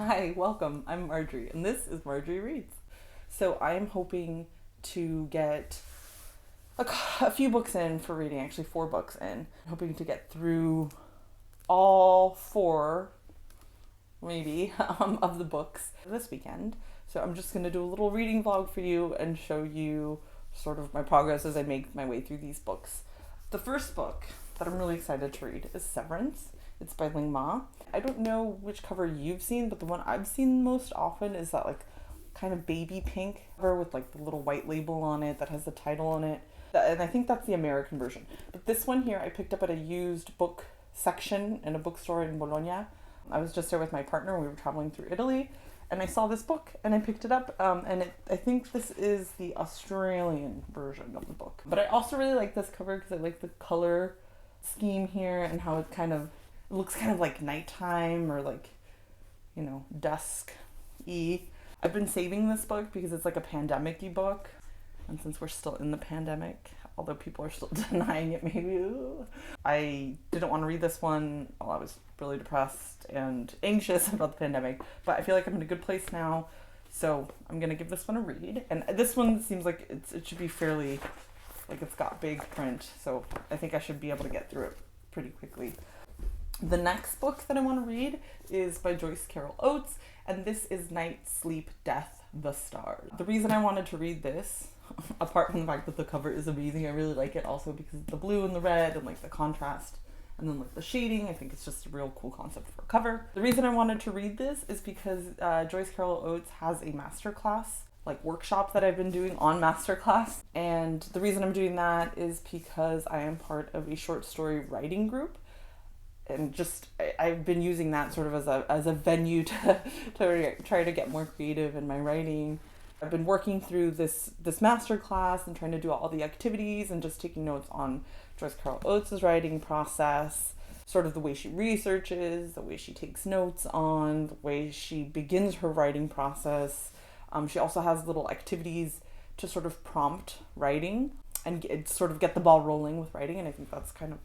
Hi, welcome. I'm Marjorie, and this is Marjorie Reads. So I'm hoping to get a few books in for reading, actually 4 books in. I'm hoping to get through all 4, maybe, of the books this weekend. So I'm just going to do a little reading vlog for you and show you sort of my progress as I make my way through these books. The first book that I'm really excited to read is Severance. It's by Ling Ma. I don't know which cover you've seen, but the one I've seen most often is that like kind of baby pink cover with like the little white label on it that has the title on it. And I think that's the American version. But this one here I picked up at a used book section in a bookstore in Bologna. I was just there with my partner. We were traveling through Italy and I saw this book and I picked it up. I think this is the Australian version of the book. But I also really like this cover because I like the color scheme here and how it looks kind of like nighttime or like, dusk-y. I've been saving this book because it's like a pandemic-y book. And since we're still in the pandemic, although people are still denying it maybe, I didn't want to read this one while I was really depressed and anxious about the pandemic. But I feel like I'm in a good place now, so I'm going to give this one a read. And this one seems like it should be fairly, like it's got big print, so I think I should be able to get through it pretty quickly. The next book that I want to read is by Joyce Oates, and this is Night, Sleep, Death, the Stars. The reason I wanted to read this, apart from the fact that the cover is amazing, I really like it also because of the blue and the red and like the contrast and then like the shading. I think it's just a real cool concept for a cover. The reason I wanted to read this is because Joyce Oates has a masterclass like workshop that I've been doing on masterclass, and the reason I'm doing that is because I am part of a short story writing group. And I've been using that sort of as a venue to try to get more creative in my writing. I've been working through this master class and trying to do all the activities and just taking notes on Joyce Oates' writing process, sort of the way she researches, the way she takes notes on, the way she begins her writing process. She also has little activities to sort of prompt writing and sort of get the ball rolling with writing, and I think that's kind of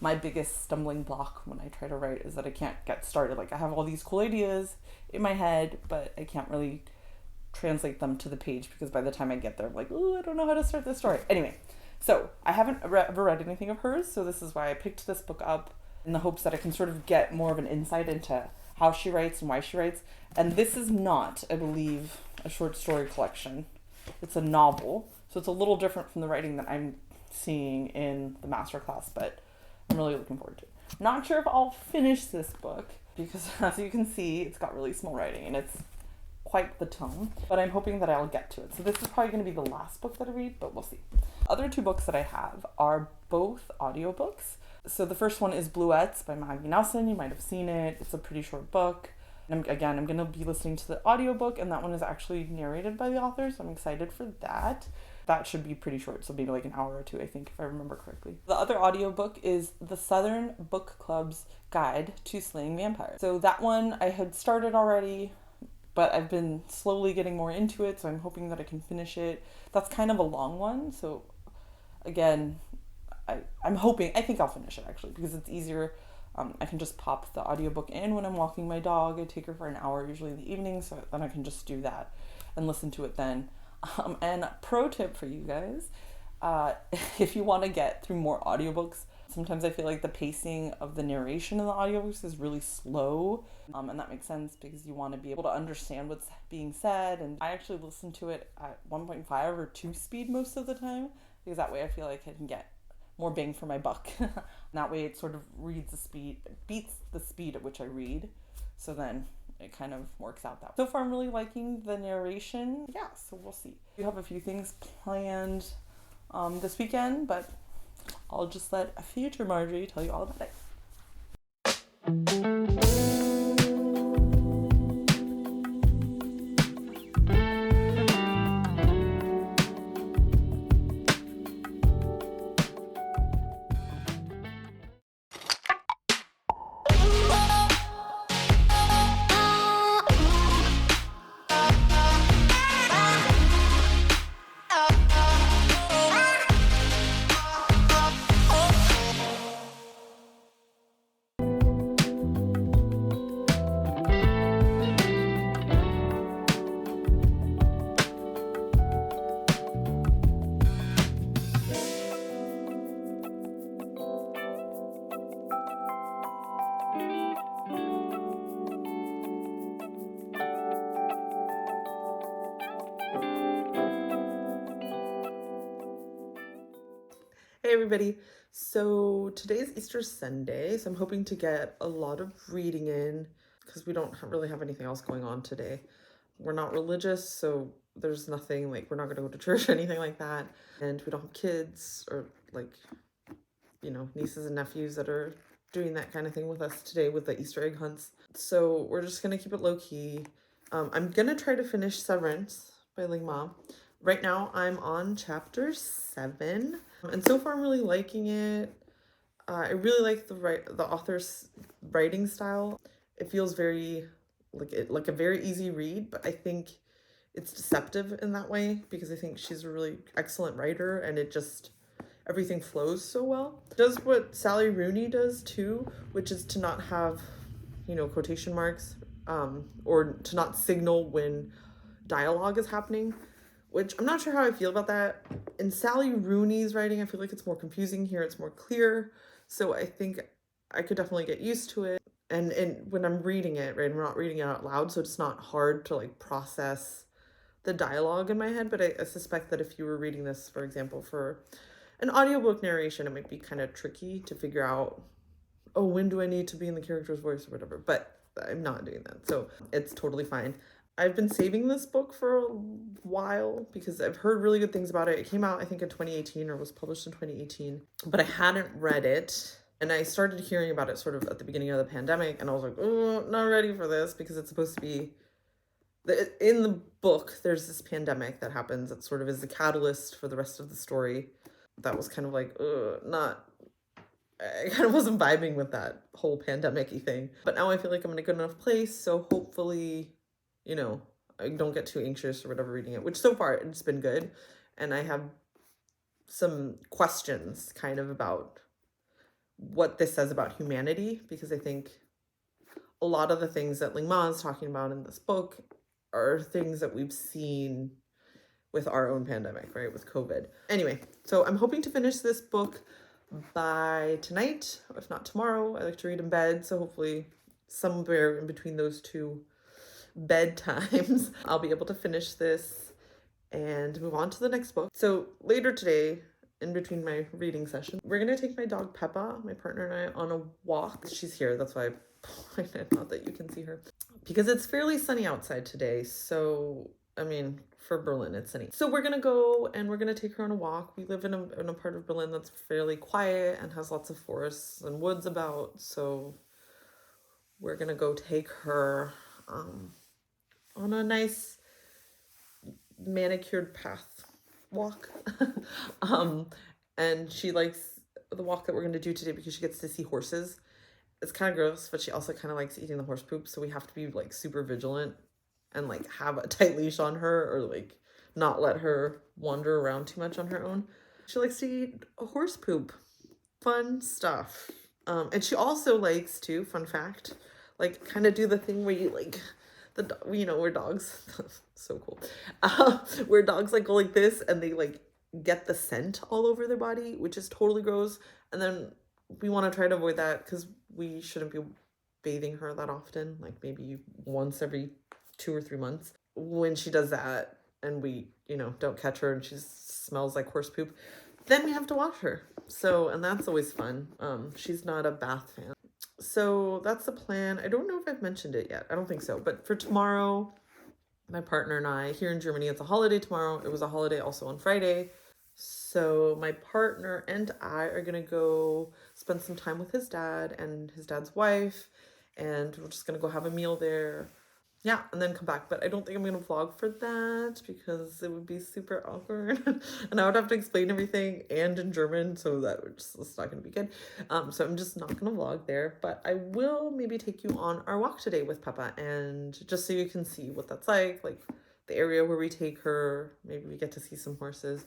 my biggest stumbling block when I try to write is that I can't get started. Like I have all these cool ideas in my head, but I can't really translate them to the page because by the time I get there, I'm like, oh, I don't know how to start this story. Anyway, so I haven't ever read anything of hers, so this is why I picked this book up in the hopes that I can sort of get more of an insight into how she writes and why she writes. And this is not, I believe, a short story collection. It's a novel, so it's a little different from the writing that I'm seeing in the masterclass, but I'm really looking forward to it. Not sure if I'll finish this book because as you can see, it's got really small writing and it's quite the tome, but I'm hoping that I'll get to it. So this is probably going to be the last book that I read, but we'll see. Other 2 books that I have are both audiobooks. So the first one is Bluets by Maggie. You might have seen it. It's a pretty short book. And I'm going to be listening to the audiobook, and that one is actually narrated by the author, so I'm excited for that. That should be pretty short, so maybe like an hour or 2, I think, if I remember correctly. The other audiobook is The Southern Book Club's Guide to Slaying Vampires. So that one I had started already, but I've been slowly getting more into it, so I'm hoping that I can finish it. That's kind of a long one, so again, I think I'll finish it actually, because it's easier. I can just pop the audiobook in when I'm walking my dog. I take her for an hour usually in the evening, so then I can just do that and listen to it then. And pro tip for you guys, if you want to get through more audiobooks, sometimes I feel like the pacing of the narration in the audiobooks is really slow, and that makes sense because you want to be able to understand what's being said, and I actually listen to it at 1.5 or 2 speed most of the time, because that way I feel like I can get more bang for my buck. That way it sort of beats the speed at which I read, so then it kind of works out that way. So far I'm really liking the narration. Yeah, so we'll see. We have a few things planned this weekend, but I'll just let future Marjorie tell you all about it. everybody. So today's Easter Sunday, so I'm hoping to get a lot of reading in because we don't really have anything else going on today. We're not religious, so there's nothing like we're not going to go to church or anything like that. And we don't have kids or like, you know, nieces and nephews that are doing that kind of thing with us today with the Easter egg hunts. So we're just going to keep it low key. I'm going to try to finish Severance by Ling Ma. Right now I'm on chapter 7, and so far I'm really liking it. I really like the author's writing style. It feels very like a very easy read, but I think it's deceptive in that way because I think she's a really excellent writer, and it just everything flows so well. It does what Sally Rooney does too, which is to not have, you know, quotation marks, or to not signal when dialogue is happening, which I'm not sure how I feel about that. In Sally Rooney's writing, I feel like it's more confusing. Here it's more clear. So I think I could definitely get used to it. And when I'm reading it, right, I'm not reading it out loud, so it's not hard to like process the dialogue in my head. But I suspect that if you were reading this, for example, for an audiobook narration, it might be kind of tricky to figure out, oh, when do I need to be in the character's voice or whatever. But I'm not doing that, so it's totally fine. I've been saving this book for a while because I've heard really good things about it. It came out, I think, in 2018 or was published in 2018, but I hadn't read it. And I started hearing about it sort of at the beginning of the pandemic, and I was like, oh, not ready for this because it's supposed to be... In the book, there's this pandemic that happens that sort of is the catalyst for the rest of the story. That was kind of like, I kind of wasn't vibing with that whole pandemic-y thing. But now I feel like I'm in a good enough place, so hopefully, you know, I don't get too anxious or whatever reading it, which so far it's been good. And I have some questions kind of about what this says about humanity, because I think a lot of the things that Ling Ma is talking about in this book are things that we've seen with our own pandemic, right, with COVID. Anyway, so I'm hoping to finish this book by tonight, if not tomorrow. I like to read in bed, so hopefully somewhere in between those two bedtimes, I'll be able to finish this and move on to the next book. So later today, in between my reading session, we're gonna take my dog Peppa, my partner and I, on a walk. She's here, that's why I pointed, not that you can see her, because it's fairly sunny outside today. So I mean, for Berlin, it's sunny. So we're gonna go and we're gonna take her on a walk. We live in a part of Berlin that's fairly quiet and has lots of forests and woods about. So we're gonna go take her on a nice manicured path walk. And she likes the walk that we're gonna do today because she gets to see horses. It's kind of gross, but she also kind of likes eating the horse poop. So we have to be like super vigilant and like have a tight leash on her, or like not let her wander around too much on her own. She likes to eat a horse poop. Fun stuff. And she also likes to, fun fact, like kind of do the thing where you like, you know, where dogs, so cool, where dogs like go like this and they like get the scent all over their body, which is totally gross. And then we want to try to avoid that because we shouldn't be bathing her that often, like maybe once every 2 or 3 months. When she does that and we, you know, don't catch her and she smells like horse poop, then we have to wash her. So, and that's always fun. She's not a bath fan. So that's the plan. I don't know if I've mentioned it yet. I don't think so. But for tomorrow, my partner and I, here in Germany, it's a holiday tomorrow. It was a holiday also on Friday. So my partner and I are going to go spend some time with his dad and his dad's wife. And we're just going to go have a meal there. Yeah, and then come back. But I don't think I'm going to vlog for that because it would be super awkward. And I would have to explain everything and in German. So it's not going to be good. So I'm just not going to vlog there. But I will maybe take you on our walk today with Peppa. And just so you can see what that's like the area where we take her. Maybe we get to see some horses.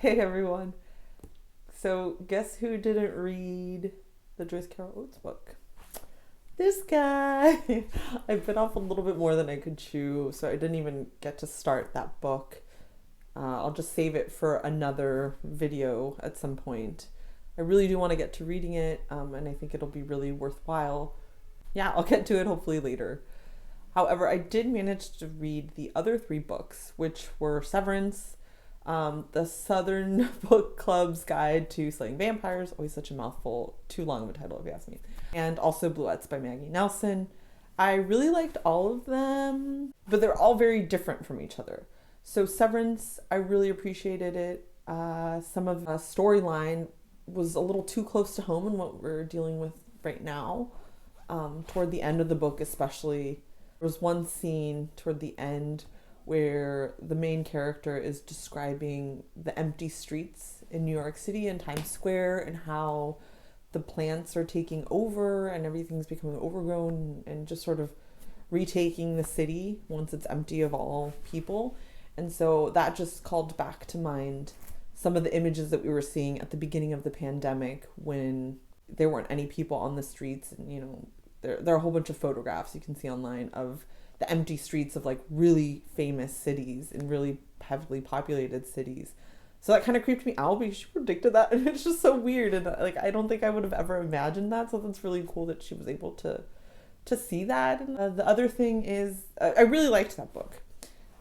Hey everyone. So guess who didn't read the Joyce Carol Oates book? This guy. I've been off a little bit more than I could chew, so I didn't even get to start that book. I'll just save it for another video at some point. I really do want to get to reading it, and I think it'll be really worthwhile. Yeah, I'll get to it hopefully later. However, I did manage to read the other 3 books, which were Severance, the Southern Book Club's Guide to Slaying Vampires, always such a mouthful, too long of a title if you ask me, and also Bluets by Maggie Nelson. I really liked all of them, but they're all very different from each other. So Severance, I really appreciated it. Some of the storyline was a little too close to home in what we're dealing with right now. Toward the end of the book especially, there was one scene toward the end where the main character is describing the empty streets in New York City and Times Square and how the plants are taking over and everything's becoming overgrown and just sort of retaking the city once it's empty of all people. And so that just called back to mind some of the images that we were seeing at the beginning of the pandemic when there weren't any people on the streets. And, you know, there are a whole bunch of photographs you can see online of the empty streets of like really famous cities and really heavily populated cities. So that kind of creeped me out because she predicted that, and it's just so weird. And like, I don't think I would have ever imagined that. So that's really cool that she was able to see that. And the other thing is, I really liked that book.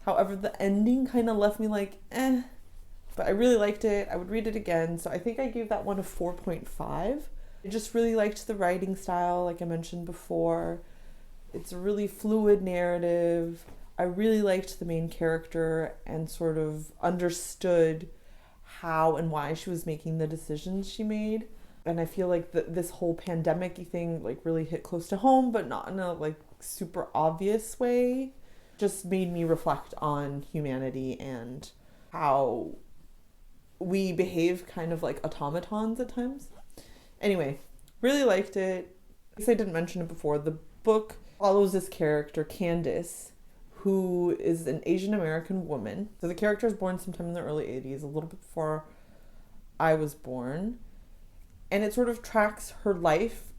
However, the ending kind of left me like, but I really liked it. I would read it again. So I think I gave that one a 4.5. I just really liked the writing style, like I mentioned before. It's a really fluid narrative. I really liked the main character and sort of understood how and why she was making the decisions she made. And I feel like this whole pandemic-y thing like really hit close to home, but not in a like super obvious way. Just made me reflect on humanity and how we behave kind of like automatons at times. Anyway, really liked it. I guess I didn't mention it before. The book follows this character, Candace, who is an Asian American woman. So the character was born sometime in the early 80s, a little bit before I was born. And it sort of tracks her life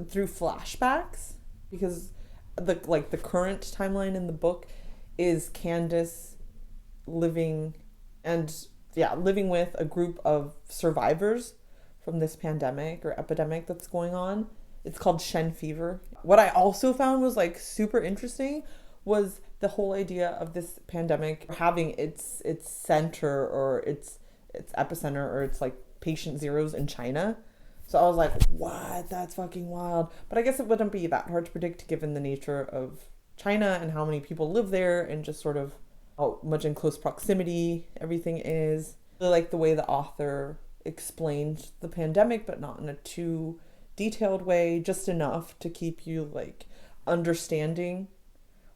through flashbacks because the current timeline in the book is Candace living with a group of survivors from this pandemic or epidemic that's going on. It's called Shen fever. What I also found was like super interesting was the whole idea of this pandemic having its center or its epicenter or its like patient zeros in China. So I was like, what? That's fucking wild. But I guess it wouldn't be that hard to predict given the nature of China and how many people live there and just sort of how much in close proximity everything is. I really like the way the author explained the pandemic, but not in a too detailed way, just enough to keep you like understanding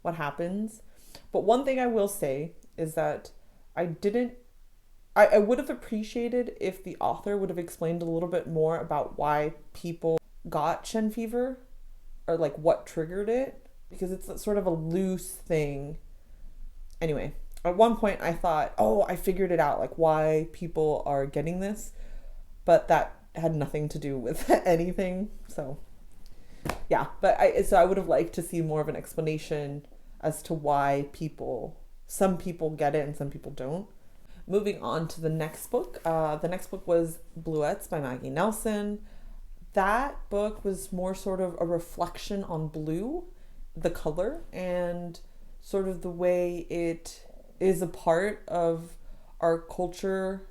what happens. But one thing I will say is that I would have appreciated if the author would have explained a little bit more about why people got Shen fever or like what triggered it, because it's sort of a loose thing. Anyway, at one point I thought, oh, I figured it out, like why people are getting this, but that had nothing to do with anything. So yeah, but I would have liked to see more of an explanation as to why some people get it and some people don't. Moving on to the next book. The next book was Bluets by Maggie Nelson. That book was more sort of a reflection on blue, the color, and sort of the way it is a part of our culture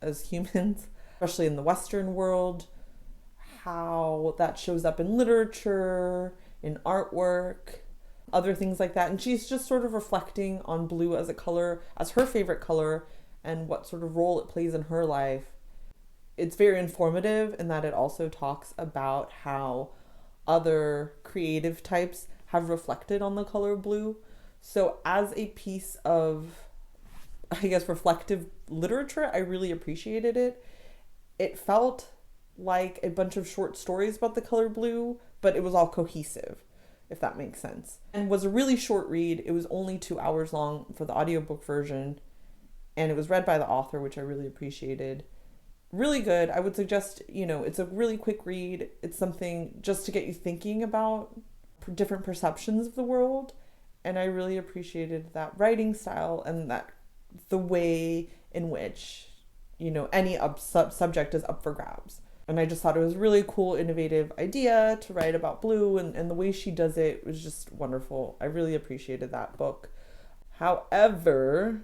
as humans, especially in the Western world, how that shows up in literature, in artwork, other things like that. And she's just sort of reflecting on blue as a color, as her favorite color, and what sort of role it plays in her life. It's very informative in that it also talks about how other creative types have reflected on the color blue. So as a piece of, I guess, reflective literature, I really appreciated it. It felt like a bunch of short stories about the color blue, but it was all cohesive, if that makes sense. And was a really short read. It was only 2 hours long for the audiobook version. and it was read by the author, which I really appreciated. Really good. I would suggest, it's a really quick read. It's something just to get you thinking about different perceptions of the world. And I really appreciated that writing style and that the way in which, any subject is up for grabs. And I just thought it was a really cool, innovative idea to write about blue, and the way she does it was just wonderful. I really appreciated that book. However,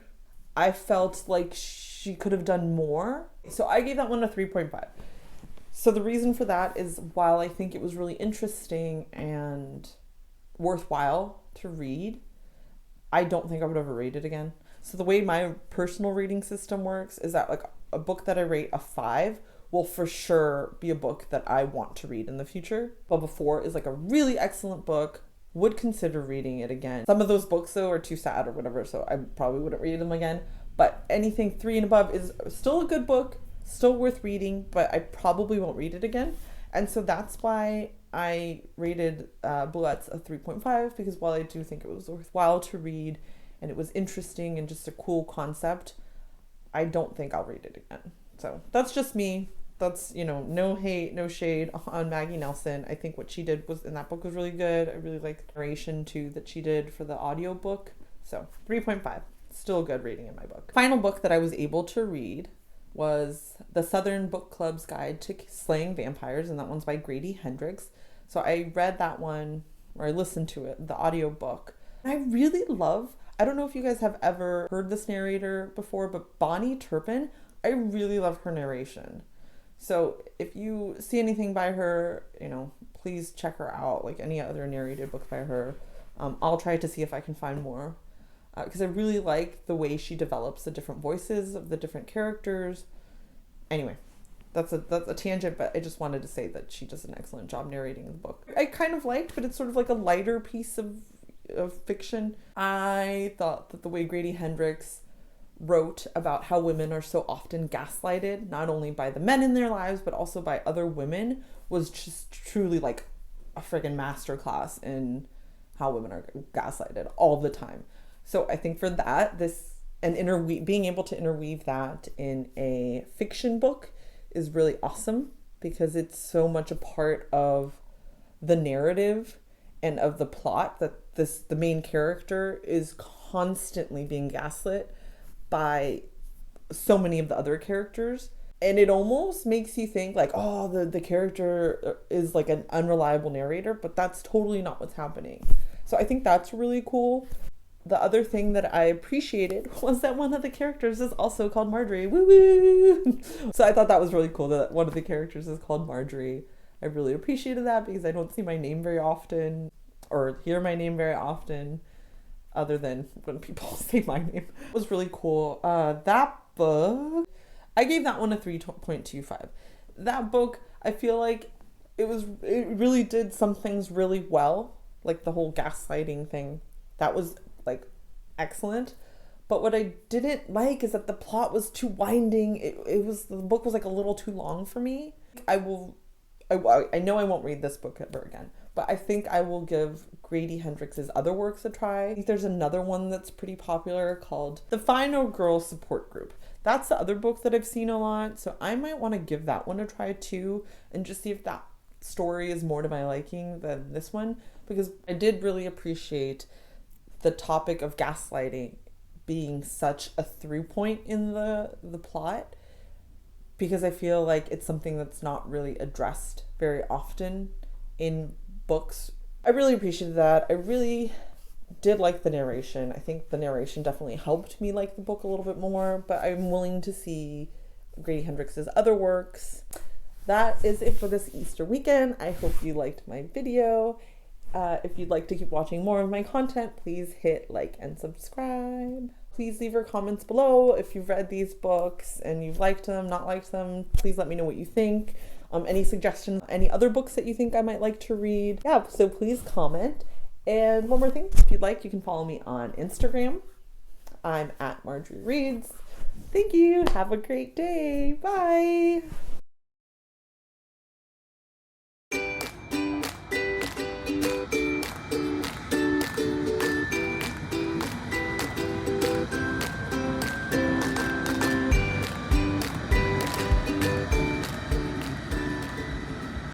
I felt like she could have done more. So I gave that one a 3.5. So the reason for that is, while I think it was really interesting and worthwhile to read, I don't think I would ever read it again. So the way my personal reading system works is that like a book that I rate a 5 will for sure be a book that I want to read in the future. But before is like a really excellent book, would consider reading it again. Some of those books though are too sad or whatever, so I probably wouldn't read them again. But anything 3 and above is still a good book, still worth reading, but I probably won't read it again. And so that's why I rated Bluets a 3.5, because while I do think it was worthwhile to read and it was interesting and just a cool concept, I don't think I'll read it again. So that's just me. That's, no hate, no shade on Maggie Nelson. I think what she did was in that book was really good. I really liked the narration too that she did for the audiobook. So 3.5, still a good rating in my book. Final book that I was able to read was the Southern Book Club's Guide to Slaying Vampires, and that one's by Grady Hendrix. So I read that one, or I listened to it, the audiobook. And I really love, I don't know if you guys have ever heard this narrator before, but Bonnie Turpin, I really love her narration. So if you see anything by her, please check her out, like any other narrated book by her. I'll try to see if I can find more, because I really like the way she develops the different voices of the different characters. Anyway, that's a tangent, but I just wanted to say that she does an excellent job narrating the book. I kind of liked, but it's sort of like a lighter piece of fiction. I thought that the way Grady Hendrix wrote about how women are so often gaslighted, not only by the men in their lives, but also by other women, was just truly like a friggin' masterclass in how women are gaslighted all the time. So I think for that, being able to interweave that in a fiction book is really awesome, because it's so much a part of the narrative and of the plot that the main character is constantly being gaslit by so many of the other characters. And it almost makes you think like, oh, the character is like an unreliable narrator, but that's totally not what's happening. So I think that's really cool. The other thing that I appreciated was that one of the characters is also called Marjorie. Woo woo! So I thought that was really cool that one of the characters is called Marjorie. I really appreciated that, because I don't see my name very often or hear my name very often, other than when people say my name. It was really cool. That book, I gave that one a 3.25. That book, I feel like it really did some things really well, like the whole gaslighting thing. That was like excellent. But what I didn't like is that the plot was too winding. The book was like a little too long for me. I know I won't read this book ever again, but I think I will give Grady Hendrix's other works a try. I think there's another one that's pretty popular called The Final Girl Support Group. That's the other book that I've seen a lot, so I might want to give that one a try too, and just see if that story is more to my liking than this one, because I did really appreciate the topic of gaslighting being such a through point in the plot, because I feel like it's something that's not really addressed very often in books. I really appreciated that. I really did like the narration. I think the narration definitely helped me like the book a little bit more, but I'm willing to see Grady Hendrix's other works. That is it for this Easter weekend. I hope you liked my video. If you'd like to keep watching more of my content, please hit like and subscribe. Please leave your comments below if you've read these books and you've liked them, not liked them. Please let me know what you think. Any suggestions, any other books that you think I might like to read. Yeah, so please comment. And one more thing, if you'd like, you can follow me on Instagram. I'm at Marjorie Reads. Thank you. Have a great day. Bye.